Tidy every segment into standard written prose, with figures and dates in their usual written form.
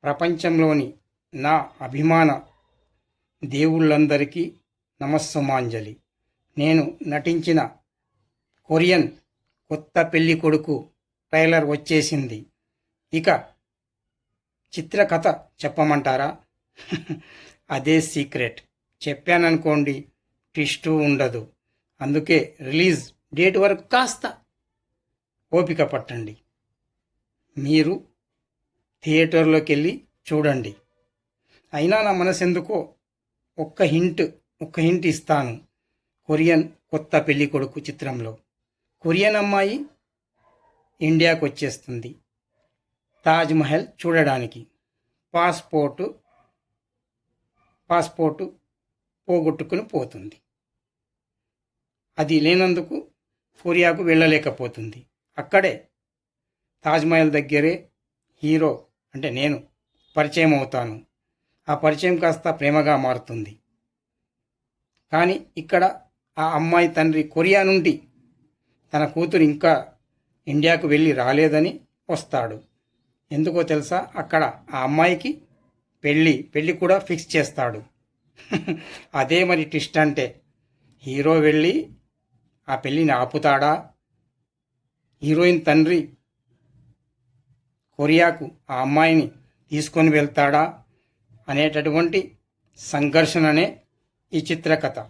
ప్రపంచంలోని నా అభిమాన దేవుళ్ళందరికీ నమస్సుమాంజలి. నేను నటించిన కొరియన్ కొత్త పెళ్లి కొడుకు ట్రైలర్ వచ్చేసింది. ఇక చిత్రకథ చెప్పమంటారా? అదే సీక్రెట్. చెప్పాననుకోండి ట్విస్టు ఉండదు. అందుకే రిలీజ్ డేట్ వరకు కాస్త ఓపిక పట్టండి. మీరు థియేటర్లోకి వెళ్ళి చూడండి. అయినా నా మనసెందుకో ఒక్క హింట్ ఇస్తాను. కొరియన్ కొత్త పెళ్లి కొడుకు చిత్రంలో కొరియన్ అమ్మాయి ఇండియాకు వచ్చేస్తుంది తాజ్మహల్ చూడడానికి. పాస్పోర్టు పోగొట్టుకుని పోతుంది. అది లేనందుకు కొరియాకు వెళ్ళలేకపోతుంది. అక్కడే తాజ్మహల్ దగ్గరే హీరో అంటే నేను పరిచయం అవుతాను. ఆ పరిచయం కాస్త ప్రేమగా మారుతుంది. కానీ ఇక్కడ ఆ అమ్మాయి తండ్రి కొరియా నుండి తన కూతురు ఇంకా ఇండియాకు వెళ్ళి రాలేదని వస్తాడు. ఎందుకో తెలుసా? అక్కడ ఆ అమ్మాయికి పెళ్ళి కూడా ఫిక్స్ చేస్తాడు. అదే మరి ట్విస్ట్ అంటే. హీరో వెళ్ళి ఆ పెళ్ళిని ఆపుతాడా? హీరోయిన్ తండ్రి కొరియాకు ఆ అమ్మాయిని తీసుకొని వెళ్తాడా అనేటటువంటి సంఘర్షణనే ఈ చిత్రకథ.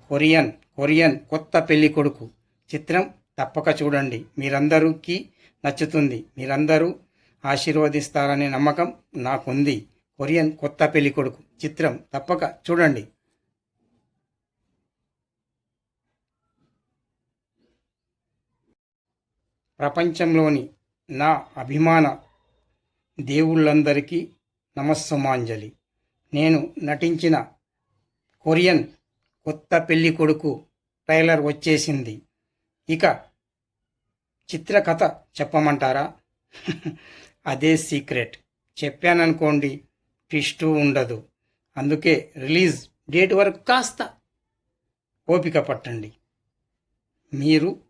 కొరియన్ కొత్త పెళ్లి కొడుకు చిత్రం తప్పక చూడండి. మీరందరికీ నచ్చుతుంది. మీరందరూ ఆశీర్వదిస్తారనే నమ్మకం నాకుంది. కొరియన్ కొత్త పెళ్లి కొడుకు చిత్రం తప్పక చూడండి. ప్రపంచంలోని నా అభిమాన దేవుళ్ళందరికీ నమస్సుమాంజలి. నేను నటించిన కొరియన్ కొత్త పెళ్లి కొడుకు ట్రైలర్ వచ్చేసింది. ఇక చిత్రకథ చెప్పమంటారా? అదే సీక్రెట్. చెప్పాననుకోండి ట్విస్టు ఉండదు. అందుకే రిలీజ్ డేట్ వరకు కాస్త ఓపిక పట్టండి. మీరు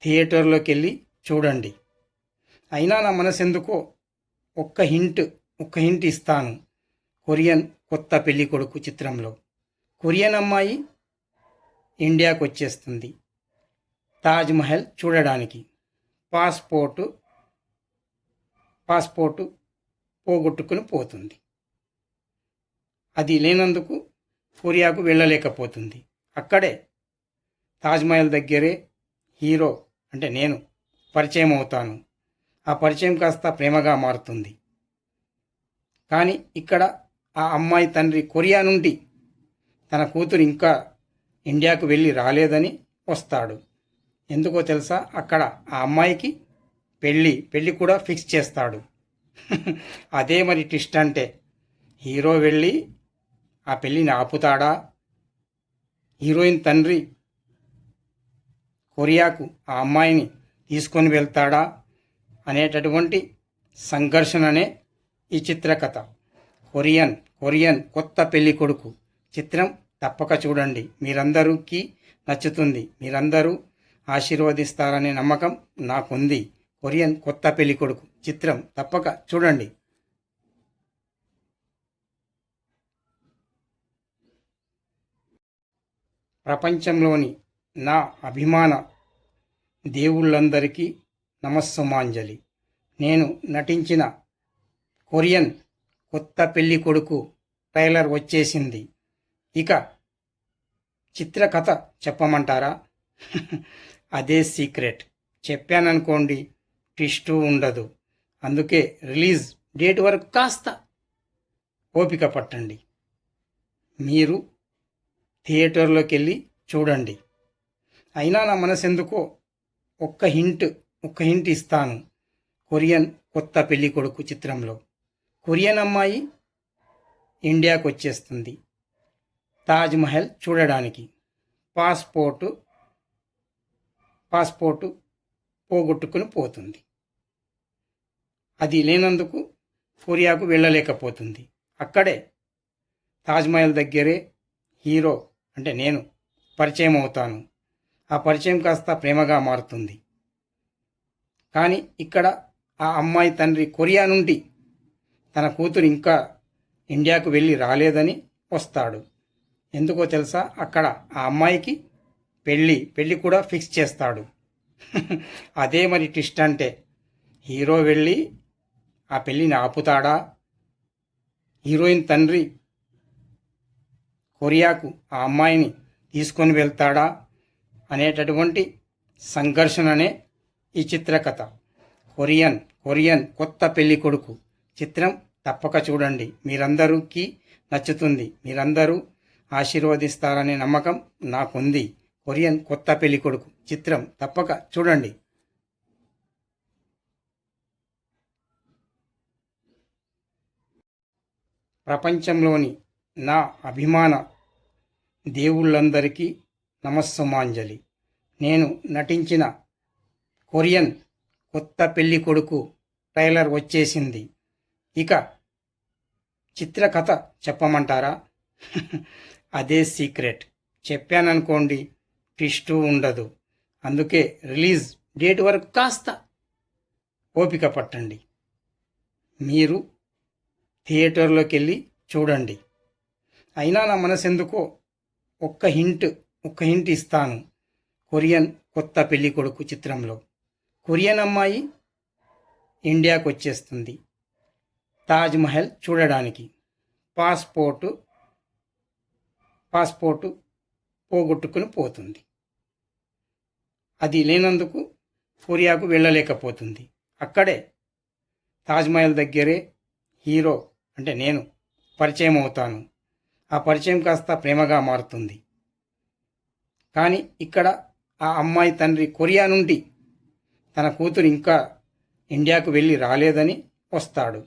థియేటర్లోకి వెళ్ళి చూడండి. అయినా నా మనసెందుకో ఒక్క హింట్ ఇస్తాను. కొరియన్ కొత్త పెళ్లి కొడుకు చిత్రంలో కొరియన్ అమ్మాయి ఇండియాకు వచ్చేస్తుంది తాజ్మహల్ చూడడానికి. పాస్పోర్టు పోగొట్టుకుని పోతుంది. అది లేనందుకు కొరియాకు వెళ్ళలేకపోతుంది. అక్కడే తాజ్మహల్ దగ్గరే హీరో అంటే నేను పరిచయం అవుతాను. ఆ పరిచయం కాస్త ప్రేమగా మారుతుంది. కానీ ఇక్కడ ఆ అమ్మాయి తండ్రి కొరియా నుండి తన కూతురు ఇంకా ఇండియాకు వెళ్ళి రాలేదని వస్తాడు. ఎందుకో తెలుసా? అక్కడ ఆ అమ్మాయికి పెళ్ళి కూడా ఫిక్స్ చేస్తాడు. అదే మరి ట్విస్ట్ అంటే. హీరో వెళ్ళి ఆ పెళ్ళిని ఆపుతాడా? హీరోయిన్ తండ్రి కొరియాకు ఆ అమ్మాయిని తీసుకొని వెళ్తాడా అనేటటువంటి సంఘర్షణనే ఈ చిత్రకథ. కొరియన్ కొత్త పెళ్లి కొడుకు చిత్రం తప్పక చూడండి. మీరందరికీ నచ్చుతుంది. మీరందరూ ఆశీర్వదిస్తారనే నమ్మకం నాకుంది. కొరియన్ కొత్త పెళ్లి కొడుకు చిత్రం తప్పక చూడండి. ప్రపంచంలోని నా అభిమాన దేవుళ్ళందరికీ నమస్సుమాంజలి. నేను నటించిన కొరియన్ కొత్త పెళ్లి కొడుకు ట్రైలర్ వచ్చేసింది. ఇక చిత్రకథ చెప్పమంటారా? అదే సీక్రెట్. చెప్పాననుకోండి ట్విస్టు ఉండదు. అందుకే రిలీజ్ డేట్ వరకు కాస్త ఓపిక పట్టండి. మీరు థియేటర్లోకి వెళ్ళి చూడండి. అయినా నా మనసెందుకో ఒక్క హింట్ ఇస్తాను. కొరియన్ కొత్త పెళ్లి కొడుకు చిత్రంలో కొరియన్ అమ్మాయి ఇండియాకు వచ్చేస్తుంది తాజ్మహల్ చూడడానికి. పాస్పోర్టు పోగొట్టుకుని పోతుంది. అది లేనందుకు కొరియాకు వెళ్ళలేకపోతుంది. అక్కడే తాజ్మహల్ దగ్గరే హీరో అంటే నేను పరిచయం అవుతాను. ఆ పరిచయం కాస్త ప్రేమగా మారుతుంది. కానీ ఇక్కడ ఆ అమ్మాయి తండ్రి కొరియా నుండి తన కూతురు ఇంకా ఇండియాకు వెళ్ళి రాలేదని వస్తాడు. ఎందుకో తెలుసా? అక్కడ ఆ అమ్మాయికి పెళ్ళి కూడా ఫిక్స్ చేస్తాడు. అదే మరి ట్విస్ట్ అంటే, హీరో వెళ్ళి ఆ పెళ్ళిని ఆపుతాడా? హీరోయిన్ తండ్రి కొరియాకు ఆ అమ్మాయిని తీసుకొని వెళ్తాడా అనేటటువంటి సంఘర్షణనే ఈ చిత్రకథ. కొరియన్ కొత్త పెళ్లి కొడుకు చిత్రం తప్పక చూడండి. మీరందరికీ నచ్చుతుంది. మీరందరూ ఆశీర్వదిస్తారనే నమ్మకం నాకుంది. కొరియన్ కొత్త పెళ్లి కొడుకు చిత్రం తప్పక చూడండి. ప్రపంచంలోని నా అభిమాన దేవుళ్ళందరికీ నమస్సుమాంజలి. నేను నటించిన కొరియన్ కొత్త పెళ్లి కొడుకు ట్రైలర్ వచ్చేసింది. ఇక చిత్రకథ చెప్పమంటారా? అదే సీక్రెట్. చెప్పాననుకోండి ట్విస్టు ఉండదు. అందుకే రిలీజ్ డేట్ వరకు కాస్త ఓపిక పట్టండి. మీరు థియేటర్లోకి వెళ్ళి చూడండి. అయినా నా మనసెందుకో ఒక్క హింట్ ఇస్తాను. కొరియన్ కొత్త పెళ్లి కొడుకు చిత్రంలో కొరియన్ అమ్మాయి ఇండియాకు వచ్చేస్తుంది తాజ్మహల్ చూడడానికి. పాస్పోర్టు పోగొట్టుకుని పోతుంది. అది లేనందుకు కొరియాకు వెళ్ళలేకపోతుంది. అక్కడే తాజ్మహల్ దగ్గరే హీరో అంటే నేను పరిచయం అవుతాను. ఆ పరిచయం కాస్త ప్రేమగా మారుతుంది. కానీ ఇక్కడ ఆ అమ్మాయి తండ్రి కొరియా నుండి తన కూతురు ఇంకా ఇండియాకు వెళ్ళి రాలేదని వస్తాడు.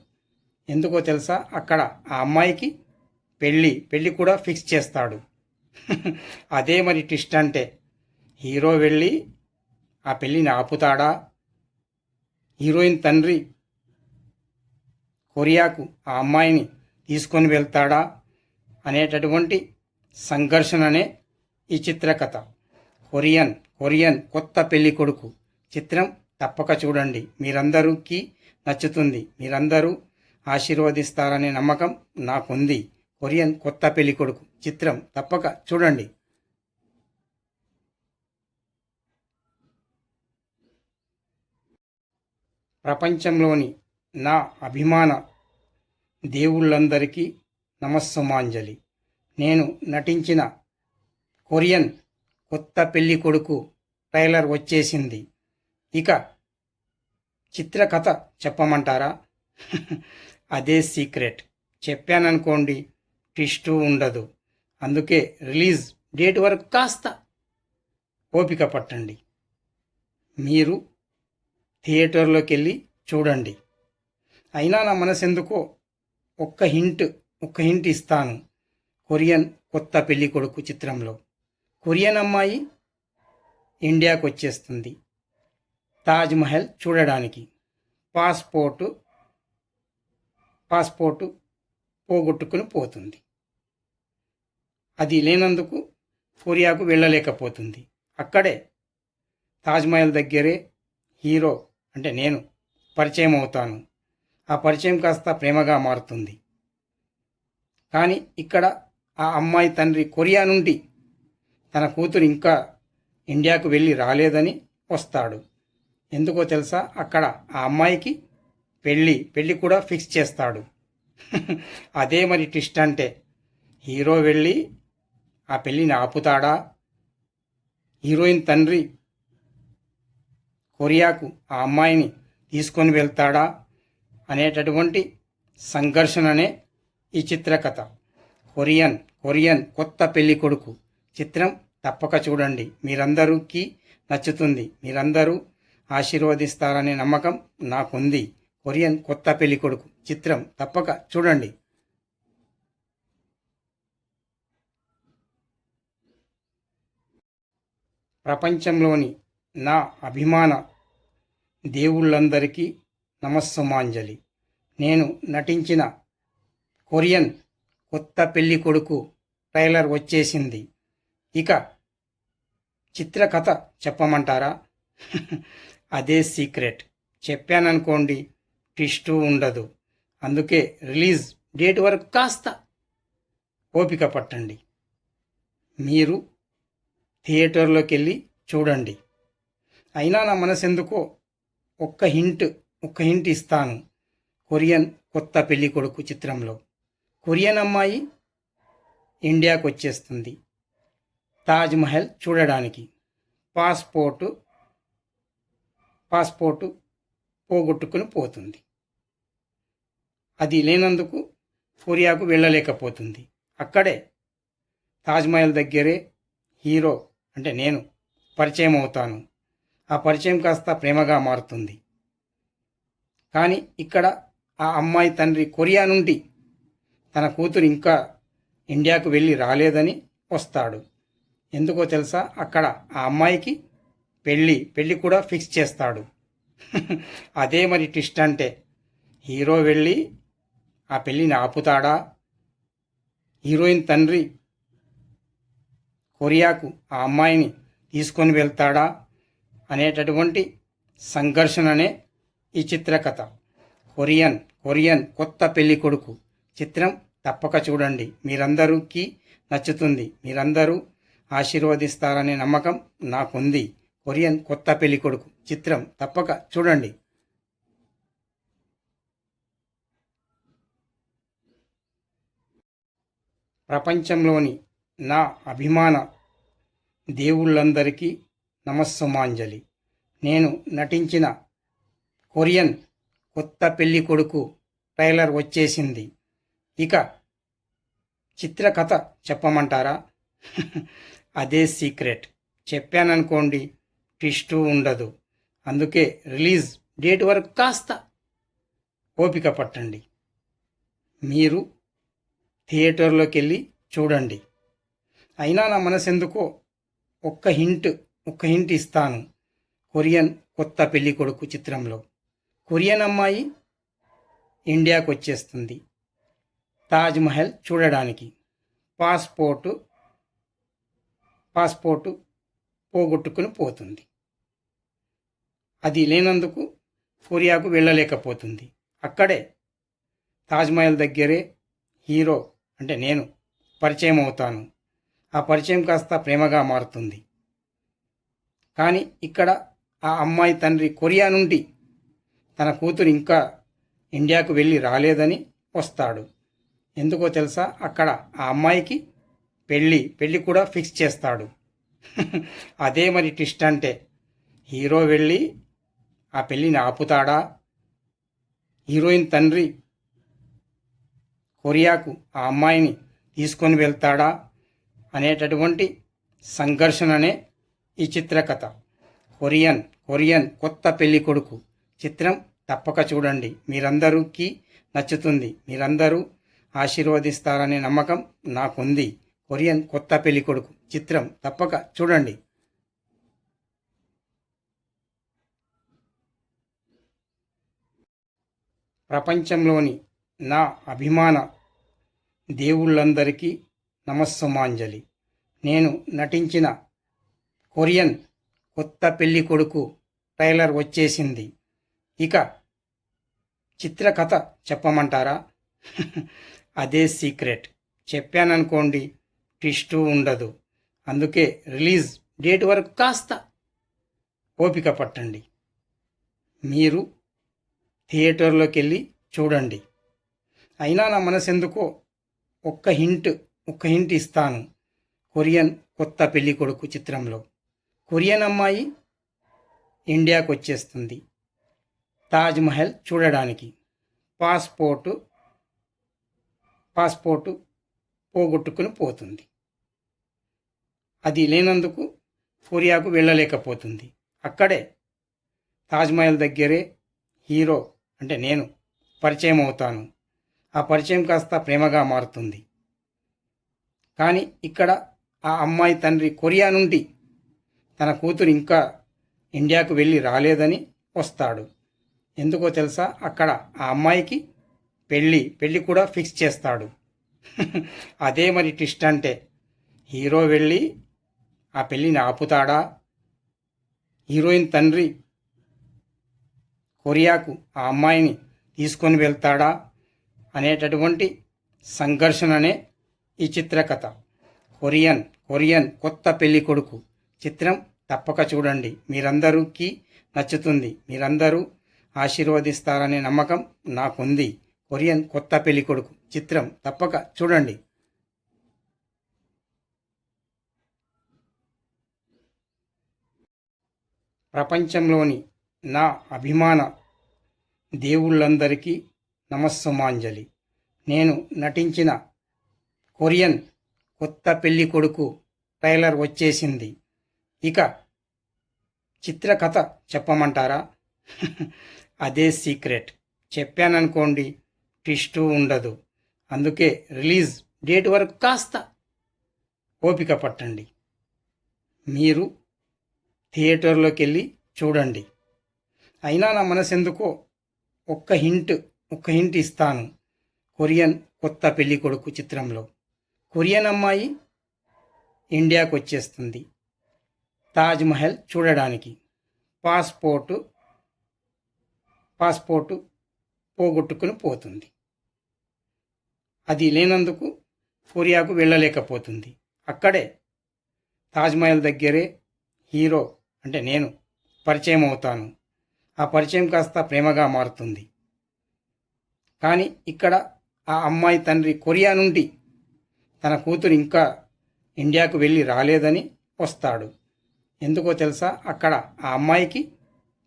ఎందుకో తెలుసా? అక్కడ ఆ అమ్మాయికి పెళ్ళి కూడా ఫిక్స్ చేస్తాడు. అదే మరి ట్విస్ట్ అంటే, హీరో వెళ్ళి ఆ పెళ్ళిని ఆపుతాడా? హీరోయిన్ తండ్రి కొరియాకు ఆ అమ్మాయిని తీసుకొని వెళ్తాడా అనేటటువంటి సంఘర్షణనే ఈ చిత్రకథ. కొరియన్ కొత్త పెళ్లి కొడుకు చిత్రం తప్పక చూడండి. మీరందరికీ నచ్చుతుంది. మీరందరూ ఆశీర్వదిస్తారనే నమ్మకం నాకుంది. కొరియన్ కొత్త పెళ్లి కొడుకు చిత్రం తప్పక చూడండి. ప్రపంచంలోని నా అభిమాన దేవుళ్ళందరికీ నమస్సుమాంజలి. నేను నటించిన కొరియన్ కొత్త పెళ్లి కొడుకు ట్రైలర్ వచ్చేసింది. ఇక చిత్రకథ చెప్పమంటారా? అదే సీక్రెట్. చెప్పాననుకోండి ట్విస్టు ఉండదు. అందుకే రిలీజ్ డేట్ వరకు కాస్త ఓపిక పట్టండి. మీరు థియేటర్లోకి వెళ్ళి చూడండి. అయినా నా మనసెందుకో ఒక్క హింట్ ఇస్తాను. కొరియన్ కొత్త పెళ్లి కొడుకు చిత్రంలో కొరియన్ అమ్మాయి ఇండియాకు వచ్చేస్తుంది తాజ్మహల్ చూడడానికి. పాస్పోర్టు పోగొట్టుకుని పోతుంది. అది లేనందుకు కొరియాకు వెళ్ళలేకపోతుంది. అక్కడే తాజ్మహల్ దగ్గరే హీరో అంటే నేను పరిచయం అవుతాను. ఆ పరిచయం కాస్త ప్రేమగా మారుతుంది. కానీ ఇక్కడ ఆ అమ్మాయి తండ్రి కొరియా నుండి తన కూతురు ఇంకా ఇండియాకు వెళ్ళి రాలేదని వస్తాడు. ఎందుకో తెలుసా? అక్కడ ఆ అమ్మాయికి పెళ్ళి కూడా ఫిక్స్ చేస్తాడు. అదే మరి ట్విస్ట్ అంటే, హీరో వెళ్ళి ఆ పెళ్ళిని ఆపుతాడా? హీరోయిన్ తండ్రి కొరియాకు ఆ అమ్మాయిని తీసుకొని వెళ్తాడా అనేటటువంటి సంఘర్షణనే ఈ చిత్రకథ. కొరియన్ కొత్త పెళ్లి కొడుకు చిత్రం తప్పక చూడండి. మీరందరికీ నచ్చుతుంది. మీరందరూ ఆశీర్వదిస్తారనే నమ్మకం నాకుంది. కొరియన్ కొత్త పెళ్లి కొడుకు చిత్రం తప్పక చూడండి. ప్రపంచంలోని నా అభిమాన దేవుళ్ళందరికీ నమస్సుమాంజలి. నేను నటించిన కొరియన్ కొత్త పెళ్లి కొడుకు ట్రైలర్ వచ్చేసింది. ఇక చిత్రకథ చెప్పమంటారా? అదే సీక్రెట్. చెప్పాననుకోండి ట్విస్టు ఉండదు. అందుకే రిలీజ్ డేట్ వరకు కాస్త ఓపిక పట్టండి. మీరు థియేటర్లోకి వెళ్ళి చూడండి. అయినా నా మనసెందుకో ఒక్క హింట్ ఇస్తాను. కొరియన్ కొత్త పెళ్లి కొడుకు చిత్రంలో కొరియన్ అమ్మాయి ఇండియాకు వచ్చేస్తుంది తాజ్ మహల్ చూడడానికి. పాస్పోర్టు పోగొట్టుకుని పోతుంది. అది లేనందుకు కొరియాకు వెళ్ళలేకపోతుంది. అక్కడే తాజ్మహల్ దగ్గరే హీరో అంటే నేను పరిచయం అవుతాను. ఆ పరిచయం కాస్త ప్రేమగా మారుతుంది. కానీ ఇక్కడ ఆ అమ్మాయి తండ్రి కొరియా నుండి తన కూతురు ఇంకా ఇండియాకు వెళ్ళి రాలేదని వస్తాడు. ఎందుకో తెలుసా? అక్కడ ఆ అమ్మాయికి పెళ్ళి కూడా ఫిక్స్ చేస్తాడు. అదే మరి ట్విస్ట్ అంటే, హీరో వెళ్ళి ఆ పెళ్ళిని ఆపుతాడా? హీరోయిన్ తండ్రి కొరియాకు ఆ అమ్మాయిని తీసుకొని వెళ్తాడా అనేటటువంటి సంఘర్షణనే ఈ చిత్రకథ. కొరియన్ కొత్త పెళ్లి కొడుకు చిత్రం తప్పక చూడండి. మీరందరికీ నచ్చుతుంది. మీరందరూ ఆశీర్వదిస్తారనే నమ్మకం నాకుంది. కొరియన్ కొత్త పెళ్లి కొడుకు చిత్రం తప్పక చూడండి. ప్రపంచంలోని నా అభిమాన దేవుళ్ళందరికీ నమస్సుమాంజలి. నేను నటించిన కొరియన్ కొత్త పెళ్లి కొడుకు ట్రైలర్ వచ్చేసింది. ఇక చిత్రకథ చెప్పమంటారా? అదే సీక్రెట్. చెప్పాననుకోండి ట్విస్టు ఉండదు. అందుకే రిలీజ్ డేట్ వరకు కాస్త ఓపిక పట్టండి. మీరు థియేటర్లోకి వెళ్ళి చూడండి. అయినా నా మనసెందుకో ఒక్క హింట్ ఇస్తాను. కొరియన్ కొత్త పెళ్లి కొడుకు చిత్రంలో కొరియన్ అమ్మాయి ఇండియాకు వచ్చేస్తుంది తాజ్ మహల్ చూడడానికి. పాస్పోర్టు పోగొట్టుకుని పోతుంది. అది లేనందుకు కొరియాకు వెళ్ళలేకపోతుంది. అక్కడే తాజ్మహల్ దగ్గరే హీరో అంటే నేను పరిచయం అవుతాను. ఆ పరిచయం కాస్త ప్రేమగా మారుతుంది. కానీ ఇక్కడ ఆ అమ్మాయి తండ్రి కొరియా నుండి తన కూతురు ఇంకా ఇండియాకు వెళ్ళి రాలేదని వస్తాడు. ఎందుకో తెలుసా? అక్కడ ఆ అమ్మాయికి పెళ్ళి కూడా ఫిక్స్ చేస్తాడు. అదే మరి ట్విస్ట్ అంటే, హీరో వెళ్ళి ఆ పెళ్ళిని ఆపుతాడా? హీరోయిన్ తండ్రి కొరియాకు ఆ అమ్మాయిని తీసుకొని వెళ్తాడా అనేటటువంటి సంఘర్షణనే ఈ చిత్రకథ. కొరియన్ కొత్త పెళ్లి కొడుకు చిత్రం తప్పక చూడండి. మీరందరికీ నచ్చుతుంది. మీరందరూ ఆశీర్వదిస్తారనే నమ్మకం నాకుంది. కొరియన్ కొత్త పెళ్లి కొడుకు చిత్రం తప్పక చూడండి. ప్రపంచంలోని నా అభిమాన దేవుళ్ళందరికీ నమస్సుమాంజలి. నేను నటించిన కొరియన్ కొత్త పెళ్లి కొడుకు ట్రైలర్ వచ్చేసింది. ఇక చిత్రకథ చెప్పమంటారా? అదే సీక్రెట్. చెప్పాననుకోండి ట్విస్టు ఉండదు. అందుకే రిలీజ్ డేట్ వరకు కాస్త ఓపిక పట్టండి. మీరు థియేటర్లోకి వెళ్ళి చూడండి. అయినా నా మనసెందుకో ఒక్క హింట్ ఇస్తాను. కొరియన్ కొత్త పెళ్లి కొడుకు చిత్రంలో కొరియన్ అమ్మాయి ఇండియాకు వచ్చేస్తుంది తాజ్ మహల్ చూడడానికి. పాస్పోర్టు పోగొట్టుకుని పోతుంది. అది లేనందుకు కొరియాకు వెళ్ళలేకపోతుంది. అక్కడే తాజ్మహల్ దగ్గరే హీరో అంటే నేను పరిచయం అవుతాను. ఆ పరిచయం కాస్త ప్రేమగా మారుతుంది. కానీ ఇక్కడ ఆ అమ్మాయి తండ్రి కొరియా నుండి తన కూతురు ఇంకా ఇండియాకు వెళ్ళి రాలేదని వస్తాడు. ఎందుకో తెలుసా? అక్కడ ఆ అమ్మాయికి పెళ్ళి కూడా ఫిక్స్ చేస్తాడు. అదే మరి ట్విస్ట్ అంటే, హీరో వెళ్ళి ఆ పెళ్ళిని ఆపుతాడా? హీరోయిన్ తండ్రి కొరియాకు ఆ అమ్మాయిని తీసుకొని వెళ్తాడా అనేటటువంటి సంఘర్షణనే ఈ చిత్రకథ. కొరియన్ కొత్త పెళ్లి కొడుకు చిత్రం తప్పక చూడండి. మీరందరికీ నచ్చుతుంది. మీరందరూ ఆశీర్వదిస్తారనే నమ్మకం నాకుంది. కొరియన్ కొత్త పెళ్లి కొడుకు చిత్రం తప్పక చూడండి. ప్రపంచంలోని నా అభిమాన దేవుళ్ళందరికీ నమస్సుమాంజలి. నేను నటించిన కొరియన్ కొత్త పెళ్లి కొడుకు ట్రైలర్ వచ్చేసింది. ఇక చిత్రకథ చెప్పమంటారా? అదే సీక్రెట్. చెప్పాననుకోండి ట్విస్టు ఉండదు. అందుకే రిలీజ్ డేట్ వరకు కాస్త ఓపిక పట్టండి. మీరు థియేటర్లోకి వెళ్ళి చూడండి. అయినా నా మనసెందుకో ఒక్క హింట్ ఇస్తాను. కొరియన్ కొత్త పెళ్లి కొడుకు చిత్రంలో కొరియన్ అమ్మాయి ఇండియాకు వచ్చేస్తుంది తాజ్మహల్ చూడడానికి. పాస్పోర్టు పోగొట్టుకుని పోతుంది. అది లేనందుకు కొరియాకు వెళ్ళలేకపోతుంది. అక్కడే తాజ్మహల్ దగ్గరే హీరో అంటే నేను పరిచయం అవుతాను. ఆ పరిచయం కాస్త ప్రేమగా మారుతుంది. కానీ ఇక్కడ ఆ అమ్మాయి తండ్రి కొరియా నుండి తన కూతురు ఇంకా ఇండియాకు వెళ్ళి రాలేదని వస్తాడు. ఎందుకో తెలుసా? అక్కడ ఆ అమ్మాయికి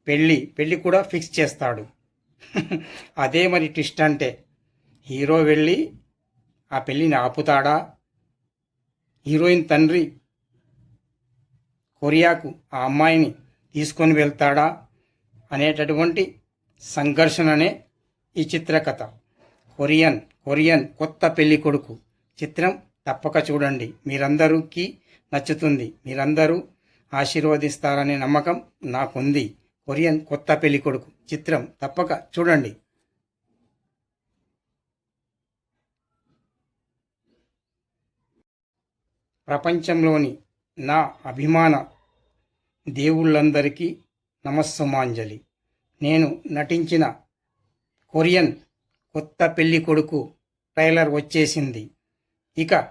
పెళ్ళి కూడా ఫిక్స్ చేస్తాడు. అదే మరి ట్విస్ట్ అంటే. హీరో వెళ్ళి ఆ పెళ్ళిని ఆపుతాడా? హీరోయిన్ తండ్రి కొరియాకు ఆ అమ్మాయిని తీసుకొని వెళ్తాడా అనేటటువంటి సంఘర్షణనే ఈ చిత్రకథ. కొరియన్ కొత్త పెళ్లి కొడుకు చిత్రం తప్పక చూడండి. మీరందరికీ నచ్చుతుంది. మీరందరూ ఆశీర్వదిస్తారనే నమ్మకం నాకుంది. కొరియన్ కొత్త పెళ్లి కొడుకు చిత్రం తప్పక చూడండి. ప్రపంచంలోని నా అభిమాన దేవుళ్ళందరికీ నమస్సుమాంజలి. నేను నటించిన కొరియన్ కొత్త పెళ్లి కొడుకు ట్రైలర్ వచ్చేసింది. ఇక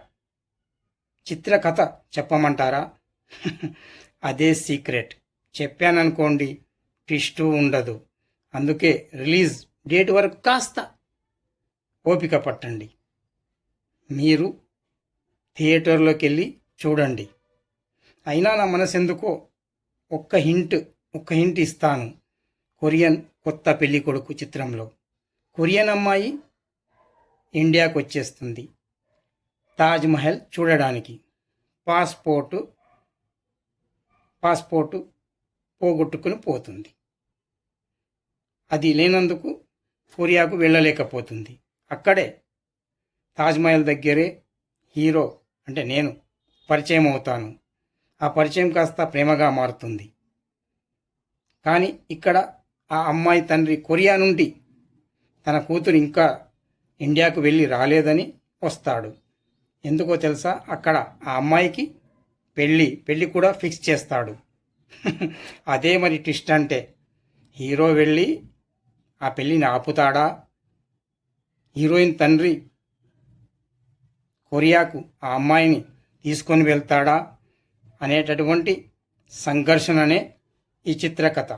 చిత్రకథ చెప్పమంటారా? అదే సీక్రెట్. చెప్పాననుకోండి ట్విస్టు ఉండదు. అందుకే రిలీజ్ డేట్ వరకు కాస్త ఓపిక పట్టండి. మీరు థియేటర్లోకి వెళ్ళి చూడండి. అయినా నా మనసెందుకో ఒక్క హింట్ ఇస్తాను. కొరియన్ కొత్త పెళ్లి కొడుకు చిత్రంలో కొరియన్ అమ్మాయి ఇండియాకు వచ్చేస్తుంది తాజ్మహల్ చూడడానికి. పాస్పోర్టు పోగొట్టుకుని పోతుంది. అది లేనందుకు కొరియాకు వెళ్ళలేకపోతుంది. అక్కడే తాజ్మహల్ దగ్గరే హీరో అంటే నేను పరిచయం అవుతాను. ఆ పరిచయం కాస్త ప్రేమగా మారుతుంది. కానీ ఇక్కడ ఆ అమ్మాయి తండ్రి కొరియా నుండి తన కూతురు ఇంకా ఇండియాకు వెళ్ళి రాలేదని వస్తాడు. ఎందుకో తెలుసా? అక్కడ ఆ అమ్మాయికి పెళ్ళి కూడా ఫిక్స్ చేస్తాడు. అదే మరి ట్విస్ట్ అంటే. హీరో వెళ్ళి ఆ పెళ్ళిని ఆపుతాడా? హీరోయిన్ తండ్రి కొరియాకు ఆ అమ్మాయిని తీసుకొని వెళ్తాడా అనేటటువంటి సంఘర్షణనే ఈ చిత్రకథ.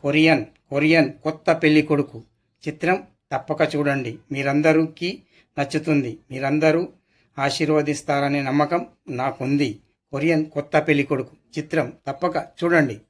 కొరియన్ కొత్త పెళ్లి కొడుకు చిత్రం తప్పక చూడండి. మీరందరికీ నచ్చుతుంది. మీరందరూ ఆశీర్వదిస్తారనే నమ్మకం నాకుంది. కొరియన్ కొత్త పెళ్లి కొడుకు చిత్రం తప్పక చూడండి.